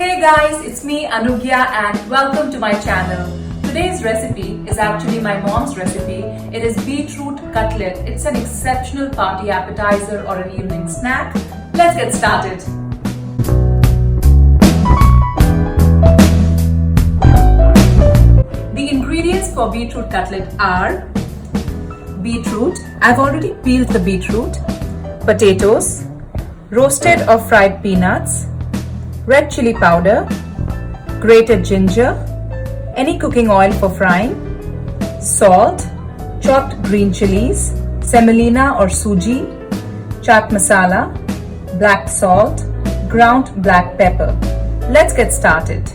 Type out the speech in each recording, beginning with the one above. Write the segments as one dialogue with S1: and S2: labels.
S1: Hey guys, it's me Anugya and welcome to my channel. Today's recipe is actually my mom's recipe. It is beetroot cutlet. It's an exceptional party appetizer or an evening snack. Let's get started. The ingredients for beetroot cutlet are beetroot. I've already peeled the beetroot, potatoes, roasted or fried peanuts, red chili powder, grated ginger, any cooking oil for frying, salt, chopped green chilies, semolina or suji, chaat masala, black salt, ground black pepper. Let's get started.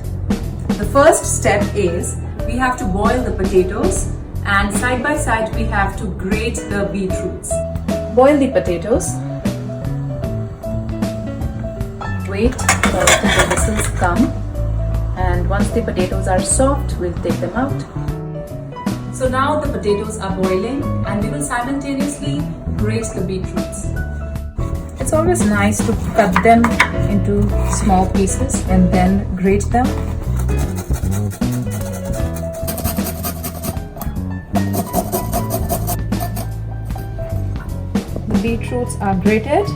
S1: The first step is we have to boil the potatoes and side by side we have to grate the beetroots. Boil the potatoes. Wait till the whistles come, and once the potatoes are soft, we'll take them out. So now the potatoes are boiling and we will simultaneously grate the beetroots. It's always nice to cut them into small pieces and then grate them. The beetroots are grated.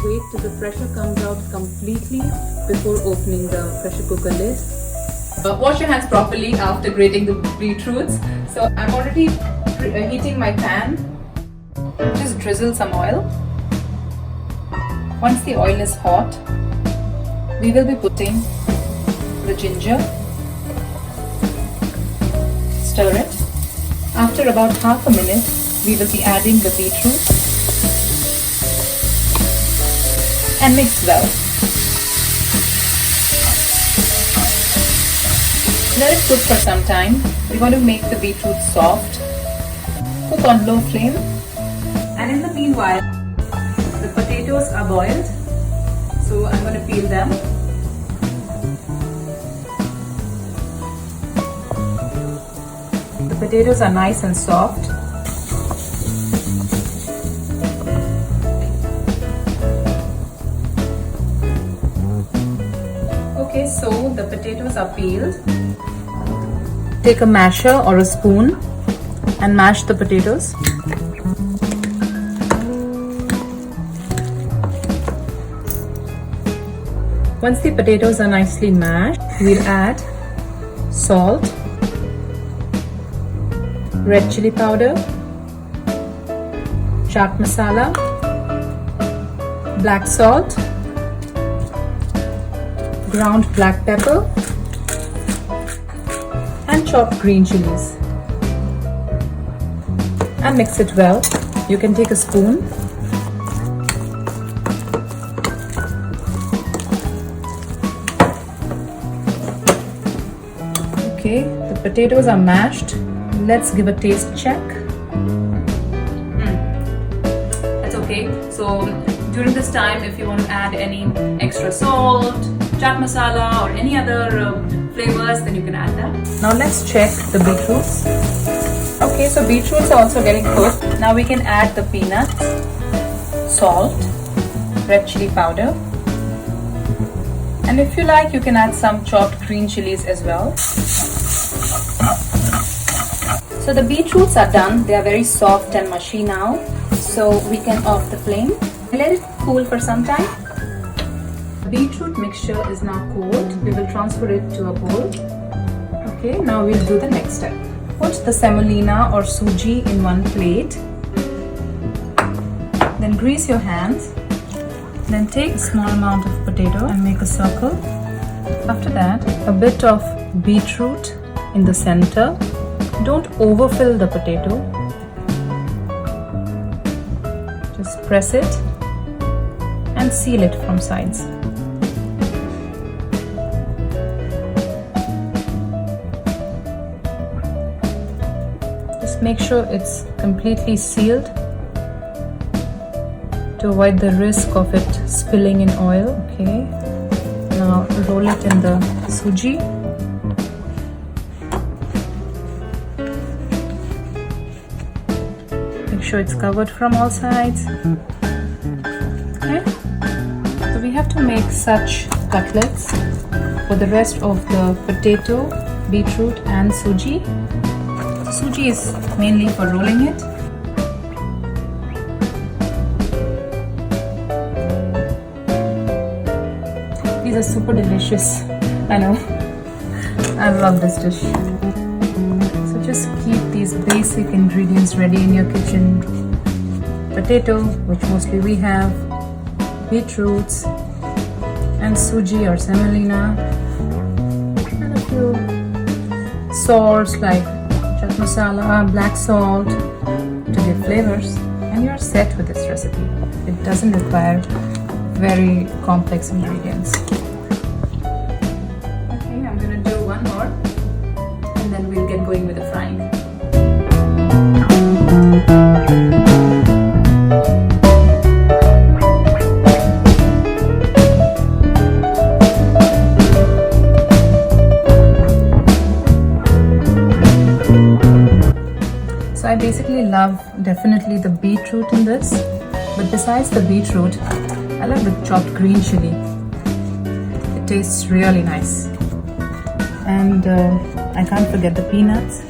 S1: Wait till the pressure comes out completely before opening the pressure cooker lid. Wash your hands properly after grating the beetroots. So I'm already heating my pan. Just drizzle some oil. Once the oil is hot, we will be putting the ginger. Stir it. After about half a minute, we will be adding the beetroot. And mix well. Let it cook for some time. We want to make the beetroot soft. Cook on low flame. And in the meanwhile, the potatoes are boiled. So I'm going to peel them. The potatoes are nice and soft. Okay, so the potatoes are peeled. Take a masher or a spoon and mash the potatoes. Once the potatoes are nicely mashed, we'll add salt, red chili powder, chaat masala, black salt, ground black pepper and chopped green chilies, and mix it well. You can take a spoon. Okay, the potatoes are mashed. Let's give a taste check. That's okay. So during this time, if you want to add any extra salt, chaat masala or any other flavors, then you can add that. Now let's check the beetroots. Okay, so beetroots are also getting cooked. Now we can add the peanuts, salt, red chili powder, and if you like, you can add some chopped green chilies as well. So the beetroots are done. They are very soft and mushy now. So we can off the flame and let it cool for some time. Beetroot mixture is now cold. We will transfer it to a bowl. Okay, now we'll do the next step. Put the semolina or suji in one plate. Then grease your hands. Then take a small amount of potato and make a circle. After that, a bit of beetroot in the center. Don't overfill the potato. Just press it and seal it from sides. Just make sure it's completely sealed to avoid the risk of it spilling in oil. Okay, now roll it in the suji sure it's covered from all sides. Okay, so we have to make such cutlets for the rest of the potato, beetroot and suji. Suji is mainly for rolling it. These are super delicious. I know. I love this dish. So just keep these basic ingredients ready in your kitchen. Potato, which mostly we have, beetroots, and suji or semolina, and a few salts like chaat masala, black salt to give flavors, and you're set with this recipe. It doesn't require very complex ingredients. Okay, I'm gonna do one more and then we'll get going with the frying. So I basically love definitely the beetroot in this, but besides the beetroot, I love the chopped green chili. It tastes really nice. And I can't forget the peanuts,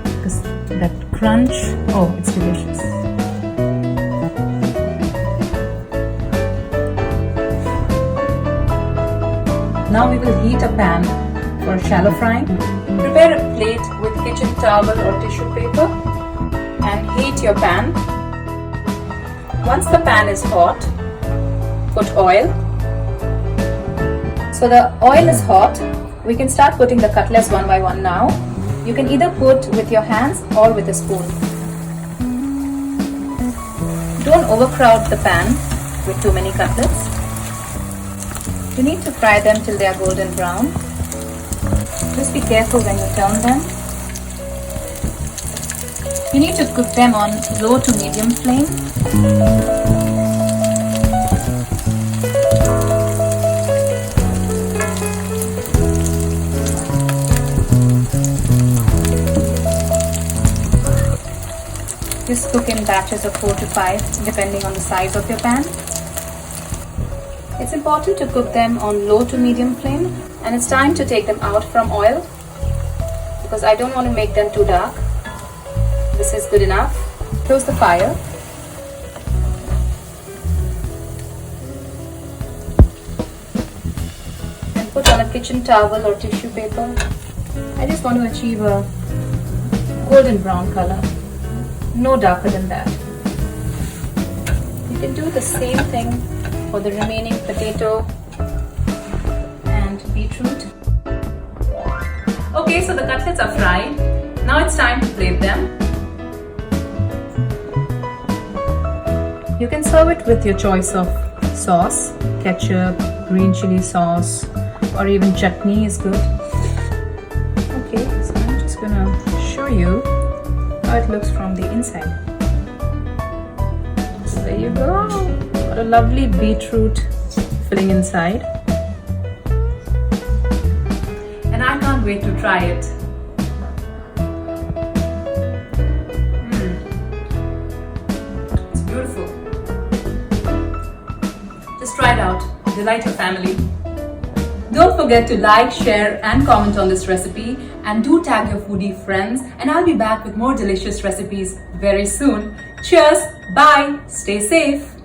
S1: because that crunch, oh, it's delicious. Now we will heat a pan for shallow frying. Prepare a plate with kitchen towel or tissue paper and heat your pan. Once the pan is hot, put oil. So the oil is hot. We can start putting the cutlets one by one now. You can either put with your hands or with a spoon. Don't overcrowd the pan with too many cutlets. You need to fry them till they are golden brown. Just be careful when you turn them. You need to cook them on low to medium flame. Just cook in batches of 4 to 5 depending on the size of your pan. It's important to cook them on low to medium flame, and it's time to take them out from oil because I don't want to make them too dark. This is good enough. Close the fire. And put on a kitchen towel or tissue paper. I just want to achieve a golden brown color. No darker than that. You can do the same thing for the remaining potato and beetroot. Okay, so the cutlets are fried. Now it's time to plate them. You can serve it with your choice of sauce, ketchup, green chili sauce, or even chutney is good. Okay, so I'm just gonna show you how it looks from the inside. So there you go. What a lovely beetroot filling inside. And I can't wait to try it. It's beautiful. Just try it out. Delight your family. Don't forget to like, share and comment on this recipe, and do tag your foodie friends, and I'll be back with more delicious recipes very soon. Cheers, bye, stay safe.